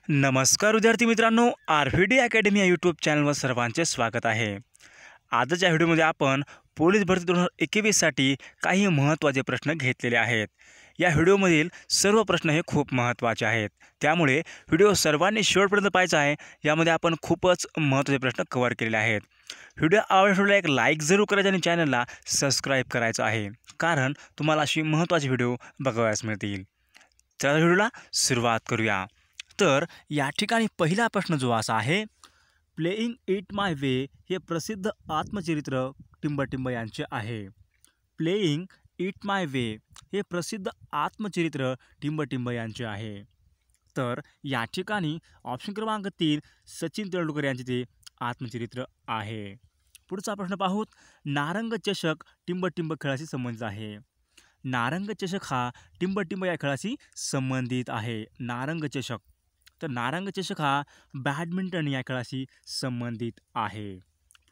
नमस्कार विद्यार्थी मित्रांनो, आर.व्ही.डी. अकॅडमी या यूट्यूब चॅनलवर सर्वांचे स्वागत आहे। आजच्या व्हिडिओमध्ये आपण पोलीस भरती 2021साठी काही महत्त्वाचे प्रश्न घेतलेले आहेत। या व्हिडिओमधील सर्व प्रश्न हे खूप महत्त्वाचे आहेत, त्यामुळे व्हिडिओ सर्वांनी शेवटपर्यंत पाहायचा आहे। यामध्ये आपण खूपच महत्त्वाचे प्रश्न कव्हर केलेले आहेत। व्हिडिओ आवडल्यास एक लाईक जरूर करायचा आणि चॅनलला सबस्क्राईब करायचं आहे, कारण तुम्हाला अशी महत्त्वाची व्हिडिओ बघावयास मिळतील। चला व्हिडिओला सुरुवात करूया। तर या ठिकाणी पहिला प्रश्न जो असा आहे, प्लेइंग इट माय वे हे प्रसिद्ध आत्मचरित्र टिंबटिंब यांचे आहे। प्लेइंग इट माय वे हे प्रसिद्ध आत्मचरित्र टिंबटिंब यांचे आहे। तर या ठिकाणी ऑप्शन क्रमांक 3 सचिन तेंडुलकर यांचे ते आत्मचरित्र आहे। पुढचा प्रश्न पाहूत, नारंग चषक टिंबटिंब खेळाशी संबंधित आहे। नारंग चषक हा टिंबटिंब या खेळाशी संबंधित आहे। नारंग चषक, तर नारंग चषक हा बॅडमिंटन या खेळाशी संबंधित आहे।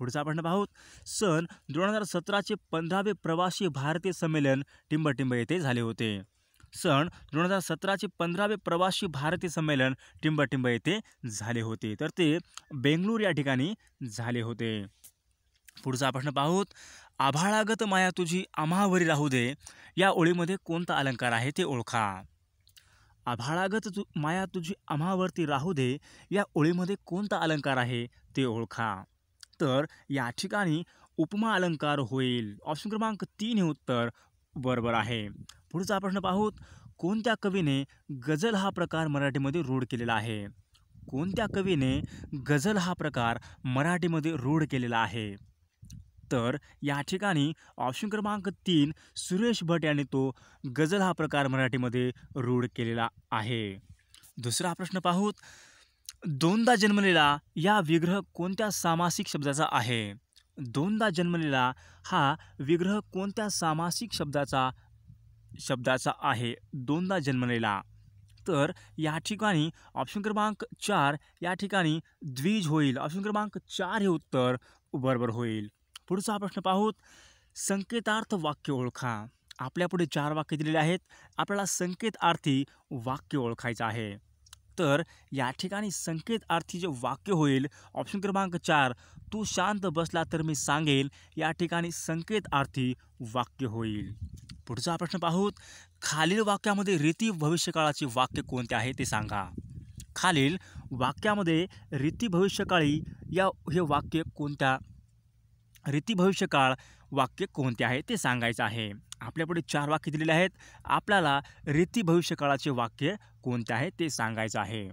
पुढचा प्रश्न पाहूत, सन 2017चे 15वे प्रवासी भारतीय संमेलन टिंबटिंब येथे झाले होते। सन 2017चे 15वे प्रवासी भारतीय संमेलन टिंबटिंब येथे झाले होते, तर ते बेंगळूर या ठिकाणी झाले होते। पुढचा प्रश्न पाहूत, आभाळागत माया तुझी आम्हावरी राहू दे या ओळीमध्ये कोणता अलंकार आहे ते ओळखा। आभाळागत माया तुझी आम्हावरती राहू दे या ओळीमध्ये कोणता अलंकार आहे ते ओळखा। तर या ठिकाणी उपमा अलंकार होईल। ऑप्शन क्रमांक 3 हे उत्तर बरोबर आहे। पुढचा प्रश्न पाहूत, कोणत्या कवीने गझल हा प्रकार मराठीमध्ये रूढ केलेला आहे। कोणत्या कवीने गझल हा प्रकार मराठीमध्ये रूढ केलेला आहे। तर या ठिकाणी ऑप्शन क्रमांक 3 सुरेश भट यांनी तो गझल हा प्रकार मराठीमध्ये रूढ केलेला आहे। दुसरा प्रश्न पाहूत, दोनदा जन्मलेला या विग्रह कोणत्या सामासिक शब्दाचा आहे। दोनदा जन्मलेला हा विग्रह कोणत्या सामासिक शब्दाचा आहे। दोनदा जन्मलेला, तर या ठिकाणी ऑप्शन क्रमांक 4 या ठिकाणी द्विज होईल। ऑप्शन क्रमांक 4 हे उत्तर बरोबर होईल। पुढचा प्रश्न पाहूत, संकेतार्थ वाक्य ओळखा। आपल्यापुढे 4 वाक्य दिलेले आहेत, आपल्याला संकेतार्थी वाक्य ओळखायचं आहे। तर या ठिकाणी संकेतार्थी जे वाक्य होईल ऑप्शन क्रमांक 4, तू शांत बसला तर मी सांगेल या ठिकाणी संकेतार्थी वाक्य होईल। पुढचा प्रश्न पाहूत, खालील वाक्यामध्ये रीती भविष्यकाळाचे वाक्य कोणते आहे ते सांगा। खालील वाक्यामध्ये रीती भविष्यकाळी हे वाक्य कोणत्या रीती भविष्यकाळ वाक्य कोणते आहे ते सांगायचं आहे। आपल्यापुढे 4 वाक्य दिलेले आहेत, आपल्याला रीती भविष्यकाळाचे वाक्य कोणते आहे ते सांगायचं आहे।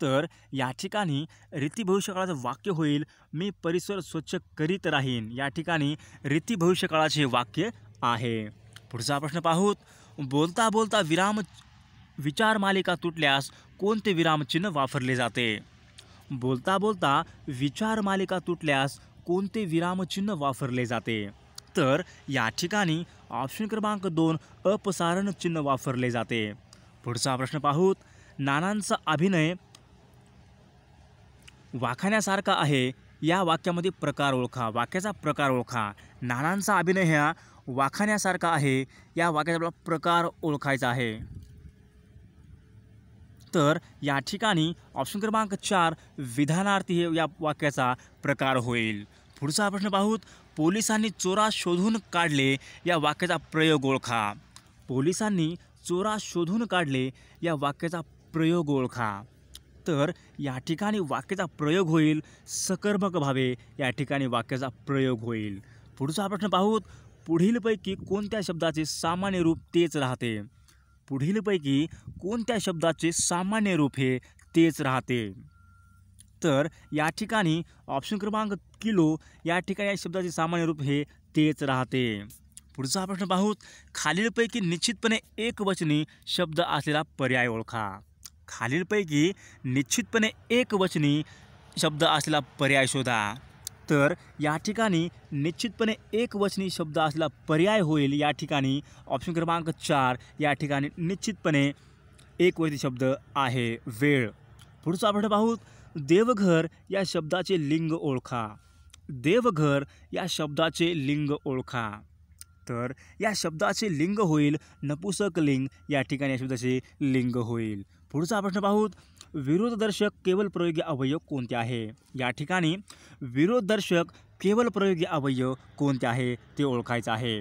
तर या ठिकाणी रीती भविष्यकाळाचं वाक्य होईल, मी परिसर स्वच्छ करीत राहीन या ठिकाणी रीती भविष्यकाळाचे वाक्य आहे। पुढचा प्रश्न पाहूत, बोलता बोलता विचार मालिका तुटल्यास कोणते विरामचिन्ह वापरले जाते। बोलता बोलता विचार मालिका तुटल्यास कोणते विरामचिन्ह वापरले जाते। तर या ठिकाणी ऑप्शन क्रमांक 2 अपसारण चिन्ह वापरले जाते। पुढचा प्रश्न पाहूत, नानांचा अभिनय वाखाण्यासारखा आहे या वाक्यामध्ये प्रकार ओळखा। वाक्याचा प्रकार ओळखा। नानांचा अभिनय हा वाखाण्यासारखा आहे या वाक्याचा आपल्याला प्रकार ओळखायचा आहे। तर या ठिकाणी ऑप्शन क्रमांक 4 विधानार्थी हे या वाक्याचा प्रकार होईल। पुढचा प्रश्न पाहूत, पोलिसांनी चोरा शोधून काढले या वाक्याचा प्रयोग ओळखा। पोलिसांनी चोरा शोधून काढले या वाक्याचा प्रयोग ओळखा। तर या ठिकाणी वाक्याचा प्रयोग होईल, सकर्मक भावे या ठिकाणी वाक्याचा प्रयोग होईल। पुढचा प्रश्न पाहूत, पुढीलपैकी कोणत्या शब्दाचे सामान्य रूप तेच राहते। पुढीलपैकी कोणत्या शब्दाचे सामान्य रूप हे तेच राहते। तर या ठिकाणी ऑप्शन क्रमांक किलो या ठिकाणी या शब्दाचे सामान्य रूप हे तेच राहते। पुढचा प्रश्न पाहूत, खालीलपैकी निश्चितपणे एकवचनी शब्द असलेला पर्याय ओळखा। खालीलपैकी निश्चितपणे एकवचनी शब्द असलेला पर्याय शोधा। तर या ठिकाणी निश्चितपणे एकवचनी शब्द असलेला पर्याय होईल या ठिकाणी ऑप्शन क्रमांक 4 या ठिकाणी निश्चितपणे एकवचनी शब्द आहे, वेळ। पुढचा प्रश्न पाहूत, देवघर या शब्दाचे लिंग ओळखा। देवघर या शब्दाचे लिंग ओळखा। तर या शब्दाचे लिंग होईल नपुसकलिंग या ठिकाणी या शब्दाचे लिंग होईल। पुढचा प्रश्न पाहूत, विरोधदर्शक केवल प्रयोगी अवयव कोणते आहे? या ठिकाणी विरोधदर्शक केवल प्रयोगी अवयव कोणते आहे ते ओळखायचं आहे.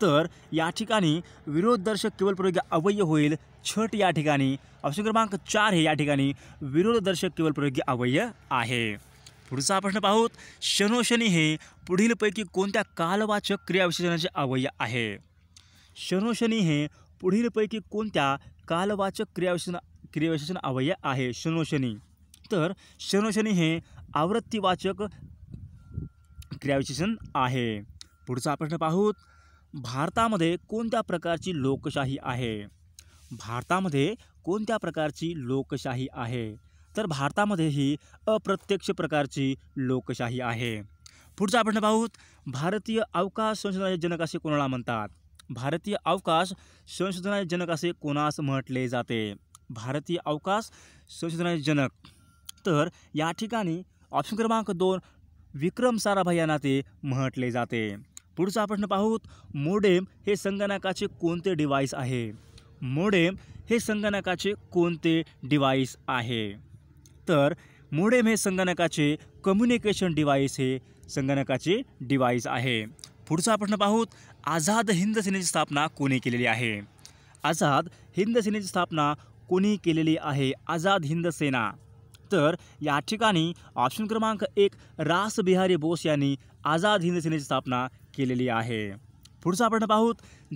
तर या ठिकाणी विरोधदर्शक केवल प्रयोगी अवयव होईल छट. या ठिकाणी ऑप्शन क्रमांक 4 हे या ठिकाणी विरोधदर्शक केवल प्रयोगी अवयव आहे. पुढचा प्रश्न पाहूत, शनोशनी हे पुढीलपैकी कोणत्या कालवाचक क्रियाविशेषणाचे अवयव आहे? शनोशनी हे पुढीलपैकी कोणत्या कालवाचक क्रियाविशेषण अवयव आहे? शनोशनी. तर शनोशनी हे आवृत्तीवाचक क्रियाविशेषण आहे. पुढचा प्रश्न पाहूत, भारतामध्ये कोणत्या प्रकारची लोकशाही आहे? भारतामध्ये कोणत्या प्रकारची लोकशाही आहे? तर भारतामध्ये ही अप्रत्यक्ष प्रकारची लोकशाही आहे. पुढचा प्रश्न पाहूत, भारतीय अवकाश संशोधनाचे जनक असे कोणाला म्हणतात? भारतीय अवकाश संशोधनाचे जनक असे कोणास म्हटले जाते? भारतीय अवकाश संशोधनाचे जनक. तर या ठिकाणी ऑप्शन क्रमांक 2 विक्रम साराभाई यांना ते म्हटले जाते. पुढचा प्रश्न पाहूत, मोडेम हे संगणकाचे कोणते डिव्हाइस आहे? मोडेम हे संगणकाचे कोणते डिव्हाइस आहे? तर मोडेम हे संगणकाचे कम्युनिकेशन डिव्हाइस हे संगणकाचे डिव्हाइस आहे. पुढचा प्रश्न पाहूत, आझाद हिंद सेनेची स्थापना कोणी केलेली आहे? आझाद हिंद सेनेची स्थापना कोणी केलेली आहे? आझाद हिंद सेना. तर या ठिकाणी ऑप्शन क्रमांक 1 रास बिहारी बोस यांनी आझाद हिंद सेनेची स्थापना केलेली आहे. पुढचा प्रश्न पाहूत,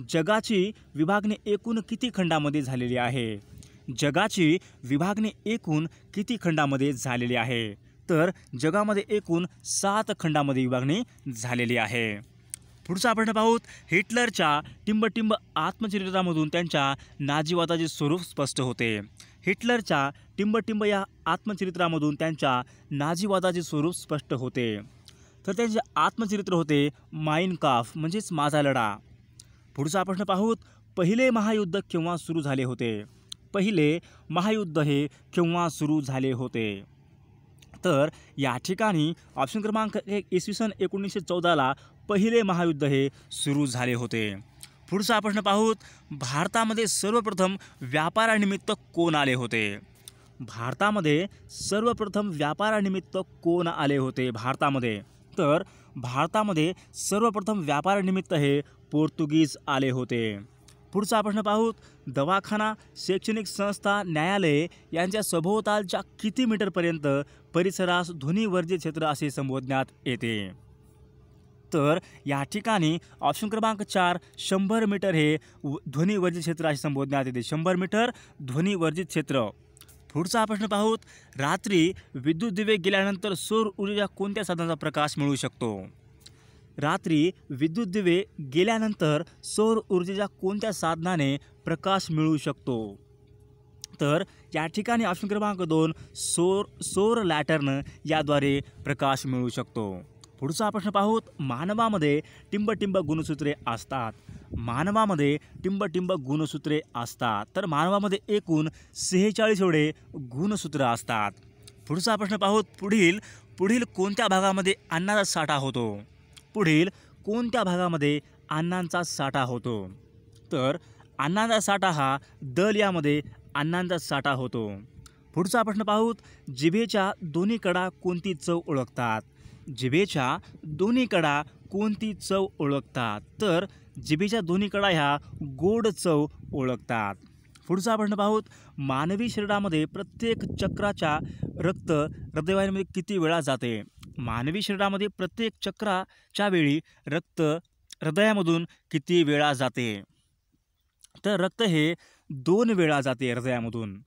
जगाची विभागणी एकूण किती खंडामध्ये झालेली आहे? जगाची विभागणी एकूण किती खंडामध्ये झालेली आहे? तर जगामध्ये एकूण 7 खंडामध्ये विभागणी झालेली आहे. पुढचा प्रश्न पाहूत, हिटलरच्या टिंबटिंब आत्मचरित्रामधून त्यांच्या नाझीवादाचे स्वरूप स्पष्ट होते. हिटलरच्या टिंबटिंब या आत्मचरित्रामधून त्यांच्या नाझीवादाचे स्वरूप स्पष्ट होते. तर त्यांचे आत्मचरित्र होते माइन काम्फ म्हणजेच माझा लढा. पुढचा प्रश्न पाहूत, पहिले महायुद्ध केव्हा सुरू झाले होते? पहिले महायुद्ध हे केव्हा सुरू झाले होते? तर या ठिकाणी ऑप्शन क्रमांक 1 इसवी सन 1914ला पहिले महायुद्ध हे सुरू झाले होते. पुढचा प्रश्न पाहूत, भारतामध्ये सर्वप्रथम व्यापारानिमित्त कोण आले होते? भारतामध्ये सर्वप्रथम व्यापारानिमित्त कोण आले होते? भारतामध्ये. तर भारतामध्ये सर्वप्रथम व्यापारानिमित्त हे पोर्तुगीज आले होते. पुढचा प्रश्न पाहूत, दवाखाना, शैक्षणिक संस्था, न्यायालये यांच्या सभोवतालच्या किती मीटरपर्यंत परिसरास ध्वनिवर्जित क्षेत्र असे संबोधण्यात येते? तर या ठिकाणी ऑप्शन क्रमांक 4 100 मीटर हे ध्वनिवर्जित क्षेत्र असे संबोधण्यात येते. 100 मीटर ध्वनिवर्जित क्षेत्र. पुढचा प्रश्न पाहूत, रात्री विद्युत दिवे गेल्यानंतर सौर ऊर्जा कोणत्या साधनाचा प्रकाश मिळू शकतो? रात्री विद्युत दिवे गेल्यानंतर सौर ऊर्जेच्या कोणत्या साधनाने प्रकाश मिळू शकतो? तर या ठिकाणी ऑप्शन क्रमांक 2 सौर लॅटर्न याद्वारे प्रकाश मिळू शकतो. पुढचा प्रश्न पाहूत, मानवामध्ये टिंबटिंब गुणसूत्रे असतात. मानवामध्ये टिंबटिंब गुणसूत्रे असतात. तर मानवामध्ये एकूण 46 एवढे गुणसूत्र असतात. पुढचा प्रश्न पाहूत, पुढील कोणत्या भागामध्ये अन्नाचा साठा होतो? पुढील कोणत्या भागामध्ये अन्नाचा साठा होतो? तर अन्नाचा साठा हा दल यामध्ये अन्नाचा साठा होतो. पुढचा प्रश्न पाहूत, जिभेच्या दोन्ही कडा कोणती चव ओळखतात? जिभेच्या दोन्ही कडा कोणती चव ओळखतात? तर जिभेच्या दोन्ही कडा ह्या गोड चव ओळखतात. पुढचा प्रश्न पाहूत, मानवी शरीरामध्ये प्रत्येक चक्राच्या रक्त हृदयवाहिनीमध्ये किती वेळा जाते? मानवी शरीरामध्ये प्रत्येक चक्राच्या वेळी रक्त हृदयामधून किती वेळा जाते? तर रक्त हे 2 वेळा जाते हृदयामधून.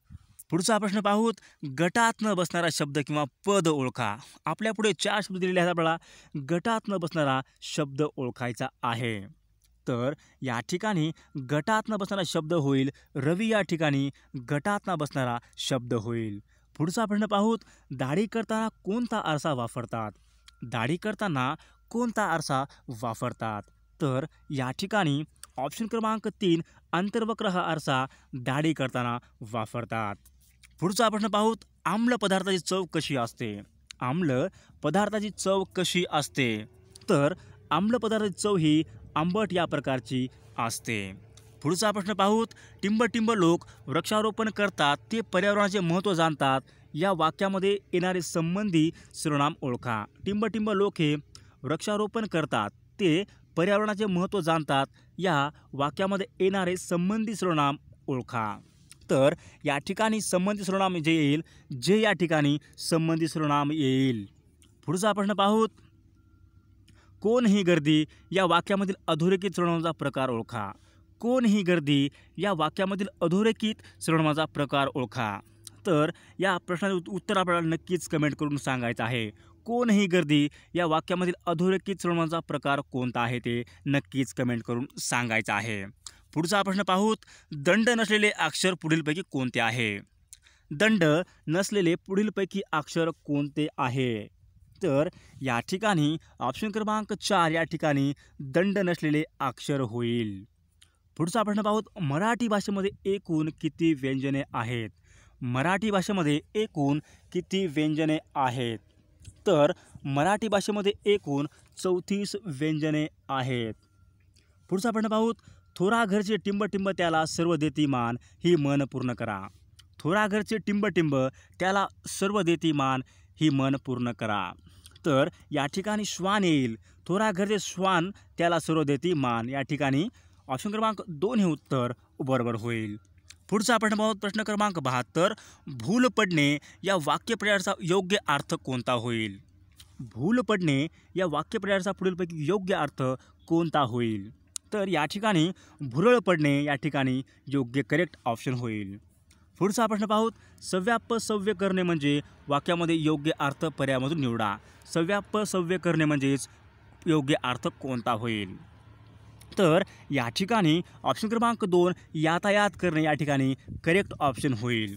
पुढचा प्रश्न पाहूत, गटात न बसणारा शब्द किंवा पद ओळखा. आपल्या पुढे 4 शब्द दिलेले आहेत. आपल्याला गटात न बसणारा शब्द ओळखायचा आहे. तर या ठिकाणी गटात न बसणारा शब्द होईल रवी. या ठिकाणी गटात न बसणारा शब्द होईल. पुढचा प्रश्न पाहूत, दाढी करताना कोणता आरसा वापरतात? दाढी करताना कोणता आरसा वापरतात? तर या ठिकाणी ऑप्शन क्रमांक 3 अंतर्वक्र हा आरसा दाढी करताना वापरतात. पुढचा प्रश्न पाहूत, आम्ल पदार्थाची चव कशी असते? आम्ल पदार्थाची चव कशी असते? तर आम्ल पदार्थाची चव ही आंबट या प्रकारची असते. पुढचा प्रश्न पाहूत. टिंब लोक वृक्षारोपण करतात ते पर्यावरणाचे महत्त्व जाणतात. या वाक्यामध्ये येणारे संबंधी सर्वनाम ओळखा. टिंब लोक हे वृक्षारोपण करतात ते पर्यावरणाचे महत्त्व जाणतात. या वाक्यामध्ये येणारे संबंधी सर्वनाम ओळखा. तर या ठिकाणी संबंधी सर्वनाम जे येईल, जे या ठिकाणी संबंधी सर्वनाम येईल. पुढचा प्रश्न पाहूत. कोण ही गर्दी या वाक्यामधील अधोरेखित सर्वनामाचा प्रकार ओळखा. कोण ही गर्दी या वाक्यामधील अधोरेखित सर्वनामाचा प्रकार ओळखा. तर या प्रश्नाचे उत्तर आपल्याला नक्कीच कमेंट करून सांगायचं आहे. कोण ही गर्दी या वाक्यामधील अधोरेखित सर्वनामाचा प्रकार कोणता आहे ते नक्कीच कमेंट करून सांगायचं आहे. पुढचा प्रश्न पाहूत. दंड नसलेले अक्षर पुढीलपैकी कोणते आहे. दंड नसलेले पुढीलपैकी अक्षर कोणते आहे. तर या ठिकाणी ऑप्शन क्रमांक 4 या ठिकाणी दंड नसलेले अक्षर होईल. पुढचा प्रश्न पाहूत. मराठी भाषेमध्ये एकूण किती व्यंजने आहेत. मराठी भाषेमध्ये एकूण किती व्यंजने आहेत. तर मराठी भाषेमध्ये एकूण 34 व्यंजने आहेत. पुढचा प्रश्न पाहूत. थोरा घरचे टिंब त्याला सर्व देती मान ही म्हण पूर्ण करा. थोरा घरचे टिंब त्याला सर्व देती मान ही म्हण पूर्ण करा. तर या ठिकाणी श्वान येईल. थोरा घरचे श्वान त्याला सर्व देती मान. या ठिकाणी ऑप्शन क्रमांक 2 हे उत्तर बरोबर होईल. पुढचा प्रश्न पाहूत. प्रश्न क्रमांक 72. भूल पडणे या वाक्यप्रयोगाचा योग्य अर्थ कोणता होईल. भूल पडणे या वाक्यप्रयोगाचा पुढीलपैकी योग्य अर्थ कोणता होईल. तर या ठिकाणी भुरळ पडणे या ठिकाणी योग्य करेक्ट ऑप्शन होईल. पुढचा प्रश्न पाहूत. सव्यापसव्य करणे म्हणजे वाक्यामध्ये योग्य अर्थ पर्यायामधून निवडा. सव्यापसव्य करणे म्हणजेच योग्य अर्थ कोणता होईल. तर या ठिकाणी ऑप्शन क्रमांक 2 यातायात करणे या ठिकाणी करेक्ट ऑप्शन होईल.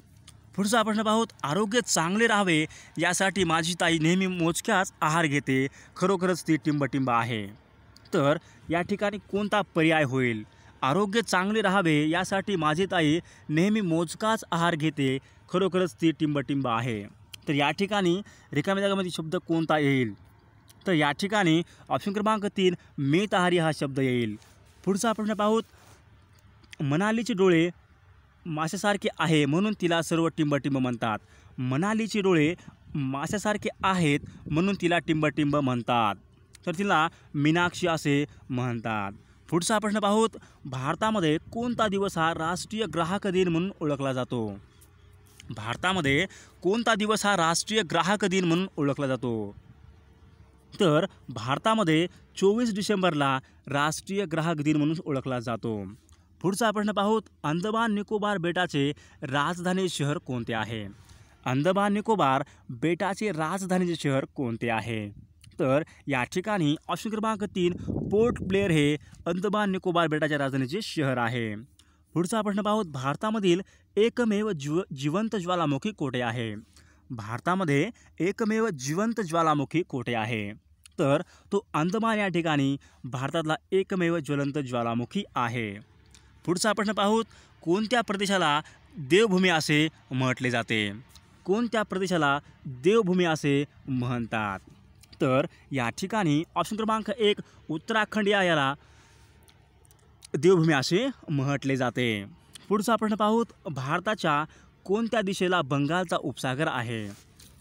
पुढचा प्रश्न पाहूत. आरोग्य चांगले राहावे यासाठी माझी ताई नेहमी मोजक्याच आहार घेते. खरोखरच ती टिंब आहे. तर या ठिकाणी कोणता पर्याय होईल. आरोग्य चांगले राहावे यासाठी माझी ताई नेहमी मोजकाच आहार घेते. खरोखरच ती टिंब आहे. तर या ठिकाणी रिकाम्या जागेमध्ये शब्द कोणता येईल. तर या ठिकाणी ऑप्शन क्रमांक 3 मिताहारी हा शब्द येईल. पुढचा प्रश्न पाहूत. मनालीचे डोळे माशासारखे आहे म्हणून तिला सर्व टिंब म्हणतात. मनालीचे डोळे माशासारखे आहेत म्हणून तिला टिंब म्हणतात. तर तिला मीनाक्षी असे म्हणतात. पुढचा प्रश्न पाहूत. भारतामध्ये कोणता दिवस हा राष्ट्रीय ग्राहक दिन म्हणून ओळखला जातो. भारतामध्ये कोणता दिवस हा राष्ट्रीय ग्राहक दिन म्हणून ओळखला जातो. तर भारतामध्ये 24 डिसेंबरला राष्ट्रीय ग्राहक दिन म्हणून ओळखला जातो. पुढचा प्रश्न पाहूत. अंदमान निकोबार बेटाचे राजधानी शहर कोणते आहे. अंदमान निकोबार बेटाचे राजधानीचे शहर कोणते आहे. तर या ठिकाणी ऑप्शन क्रमांक 3 पोर्ट ब्लेअर हे अंदमान निकोबार बेटाच्या राजधानीचे शहर आहे. पुढचा प्रश्न पाहूत. भारतामधील एकमेव जिवंत ज्वालामुखी कोठे आहे. भारतामध्ये एकमेव जिवंत ज्वालामुखी कोठे आहे. तर तो अंदमान या ठिकाणी भारतातला एकमेव ज्वलंत ज्वालामुखी आहे. पुढचा प्रश्न पाहूत. कोणत्या प्रदेशाला देवभूमी असे म्हटले जाते. कोणत्या प्रदेशाला देवभूमी असे म्हणतात. तर या ठिकाणी ऑप्शन क्रमांक 1 उत्तराखंड याला देवभूमी असे म्हटले जाते. पुढचा प्रश्न पाहूत. भारताच्या कोणत्या दिशेला बंगालचा उपसागर आहे.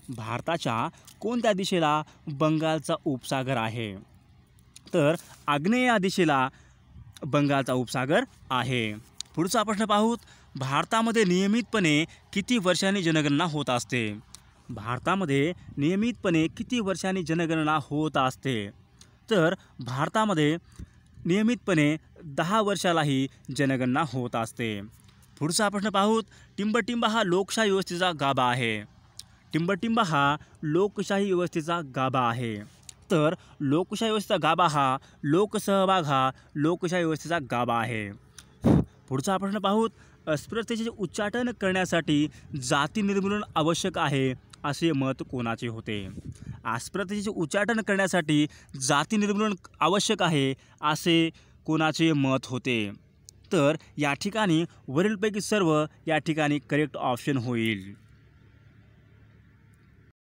भारताच्या कोणत्या दिशेला बंगालचा उपसागर आहे. तर आग्नेय दिशेला बंगालचा उपसागर आहे. पुढचा प्रश्न पाहूत. भारतामध्ये नियमितपणे किती वर्षांनी जनगणना होत असते. भारतामध्ये नियमितपणे किती वर्षांनी जनगणना होत असते. तर भारतामध्ये नियमितपणे 10 वर्षालाही जनगणना होत असते. पुढचा प्रश्न पाहूत. टिंब हा लोकशाही व्यवस्थेचा गाभा आहे. टिंब हा लोकशाही व्यवस्थेचा गाभा आहे. तर लोकशाही व्यवस्थेचा गाभा हा लोकसहभाग हा लोकशाही व्यवस्थेचा गाभा आहे. पुढचा प्रश्न पाहूत. अस्पृश्यतेचे उच्चाटन करण्यासाठी जाती निर्मूलन आवश्यक आहे असे मत कोणाचे होते. अस्पृश्यतेचे उच्चाटन करण्यासाठी जाती निर्मूलन आवश्यक आहे असे कोणाचे मत होते. तर या ठिकाणी वरीलपैकी सर्व या ठिकाणी करेक्ट ऑप्शन होईल.